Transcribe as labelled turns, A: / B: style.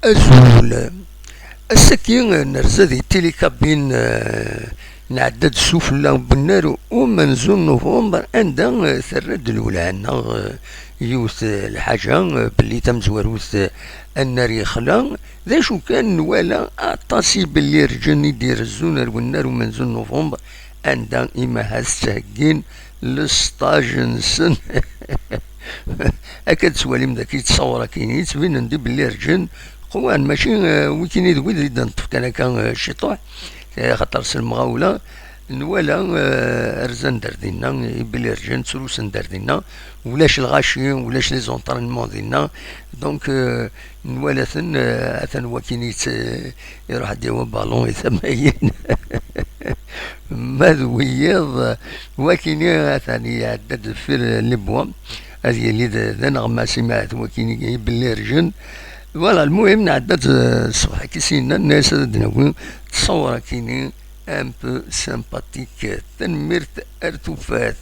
A: أزول السكين نرزدي تيلي كابين نعدد سفلى بالنار ومنزل نوفمبر عندها ثرد الولانا يوث الحاجة باللي تم زواروث النار يخلا ذا شو كان ولا أطاسي باللي رجل يدير الزونر والنار ومنزل نوفمبر عندها إما هالساقين لسطاج نسن أكد سوالي مذاك يتصور كاين يتبين ندي باللي رجل قوان ماشي ويكين يدوي إذا نطفك أنا كان شيطوح خاطر سلمغاولا نوالا رزان دردينا بلي رجال تروسن دردينا ولاش الغاشي ولاش لي زونطرينمون ديالنا دونك نوالا اثن وكين يروح ديوا بالون يثمين ماذويض وكين ثاني يعدد في لبوا هذه اللي ذا نغمة سمعت وكين بلي رجال فوالا المهم نعدد الصباح كي سينا الناس دناوي تصور كيني ان بو سامباتيك تنمرت ارتوفات